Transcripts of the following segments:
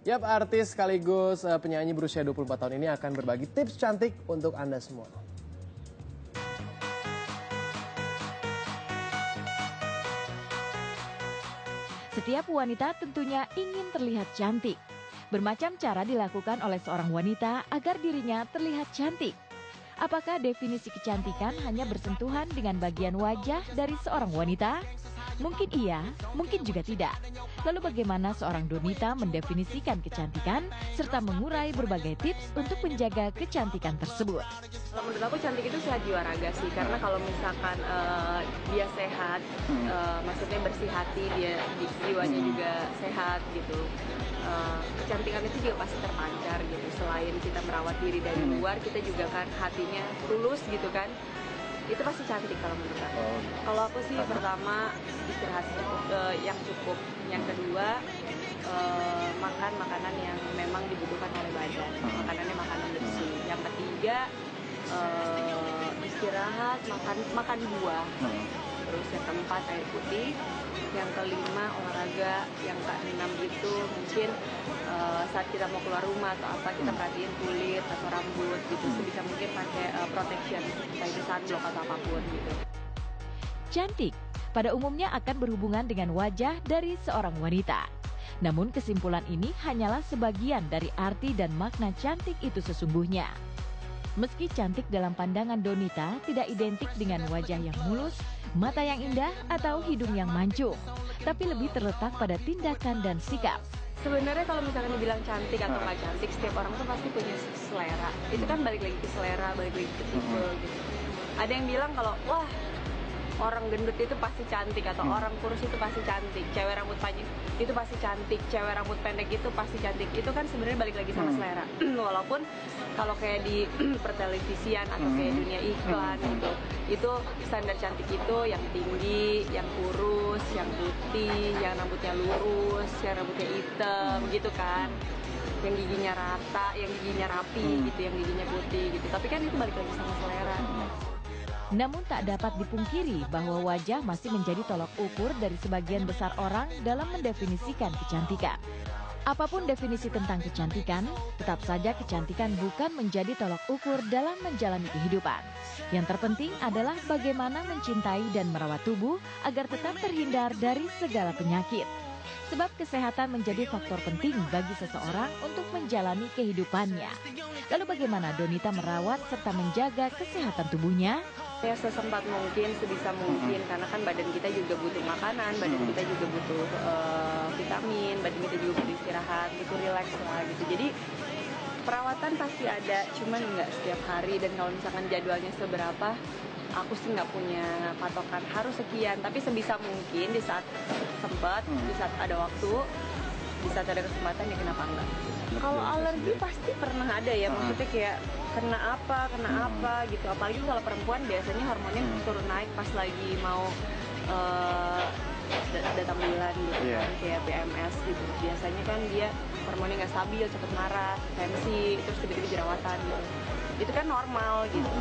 Yap, artis sekaligus penyanyi berusia 24 tahun ini akan berbagi tips cantik untuk Anda semua. Setiap wanita tentunya ingin terlihat cantik. Bermacam cara dilakukan oleh seorang wanita agar dirinya terlihat cantik. Apakah definisi kecantikan hanya bersentuhan dengan bagian wajah dari seorang wanita? Mungkin iya, mungkin juga tidak. Lalu bagaimana seorang Donita mendefinisikan kecantikan serta mengurai berbagai tips untuk menjaga kecantikan tersebut? Kalau menurut aku cantik itu sehat jiwa raga sih, karena kalau misalkan dia sehat, maksudnya bersih hati, dia jiwanya juga sehat gitu. Kecantikan itu juga pasti terpancar gitu. Selain kita merawat diri dari luar, kita juga kan hatinya tulus gitu kan. Itu pasti cantik kalau menurut aku. Kalau aku sih pertama istirahat yang cukup, yang kedua makan makanan yang memang dibutuhkan oleh badan, makanannya makanan bersih. Yang ketiga istirahat, makan buah. Terus yang keempat air putih, yang kelima olahraga, yang keenam itu mungkin saat kita mau keluar rumah atau apa kita perhatiin kulit atau rambut gitu, sebisa mungkin pakai protection, entah itu sunblock atau apapun gitu. Cantik pada umumnya akan berhubungan dengan wajah dari seorang wanita. Namun kesimpulan ini hanyalah sebagian dari arti dan makna cantik itu sesungguhnya. Meski cantik dalam pandangan Donita tidak identik dengan wajah yang mulus, mata yang indah, atau hidung yang mancung, tapi lebih terletak pada tindakan dan sikap. Sebenarnya kalau misalkan dibilang cantik atau nggak cantik, setiap orang tuh pasti punya selera. Itu kan balik lagi ke selera, balik lagi ke tipe gitu. Ada yang bilang kalau, wah orang gendut itu pasti cantik, atau orang kurus itu pasti cantik, cewek rambut panjang itu pasti cantik, cewek rambut pendek itu pasti cantik. Itu kan sebenarnya balik lagi sama selera. Walaupun kalau kayak di pertelevisian atau kayak dunia iklan gitu, itu standar cantik itu yang tinggi, yang kurus, yang putih, yang rambutnya lurus, yang rambutnya hitam gitu kan, yang giginya rata, yang giginya rapi gitu, yang giginya putih gitu. Tapi kan itu balik lagi sama selera. Namun tak dapat dipungkiri bahwa wajah masih menjadi tolok ukur dari sebagian besar orang dalam mendefinisikan kecantikan. Apapun definisi tentang kecantikan, tetap saja kecantikan bukan menjadi tolok ukur dalam menjalani kehidupan. Yang terpenting adalah bagaimana mencintai dan merawat tubuh agar tetap terhindar dari segala penyakit. Sebab kesehatan menjadi faktor penting bagi seseorang untuk menjalani kehidupannya. Lalu bagaimana Donita merawat serta menjaga kesehatan tubuhnya? Ya sesempat mungkin, sebisa mungkin, karena kan badan kita juga butuh makanan, badan kita juga butuh vitamin, badan kita juga butuh istirahat, butuh relax lah gitu. Jadi perawatan pasti ada, cuman nggak setiap hari, dan kalau misalkan jadwalnya seberapa, aku sih nggak punya patokan harus sekian, tapi sebisa mungkin di saat sempat, di saat ada waktu, di saat ada kesempatan, ya kenapa enggak. Kalau alergi pasti pernah ada ya, maksudnya kayak kena apa gitu. Apalagi kalau perempuan biasanya hormonnya turun naik pas lagi mau datang bulan gitu kan, kayak PMS gitu. Biasanya kan dia hormonnya nggak stabil, cepet marah, tensi, terus tiba-tiba jerawatan gitu. Itu kan normal gitu.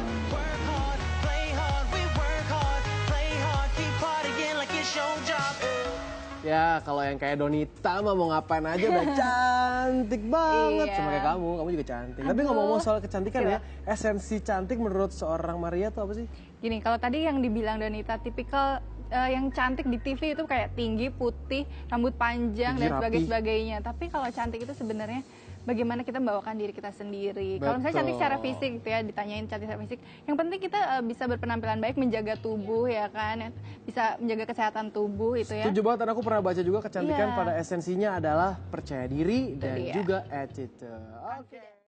Ya, kalau yang kayak Donita mah mau ngapain aja udah cantik banget. Sama kayak kamu juga cantik. Tapi ngomong-ngomong soal kecantikan ya, esensi cantik menurut seorang Maria tuh apa sih? Gini, kalau tadi yang dibilang Donita, tipikal yang cantik di TV itu kayak tinggi, putih, rambut panjang, dan sebagainya. Tapi kalau cantik itu sebenarnya bagaimana kita membawakan diri kita sendiri. Kalau misalnya cantik secara fisik gitu ya, ditanyain cantik secara fisik, yang penting kita bisa berpenampilan baik, menjaga tubuh ya kan, bisa menjaga kesehatan tubuh itu ya. Setuju banget, dan aku pernah baca juga kecantikan pada esensinya adalah percaya diri dan juga attitude. Oke.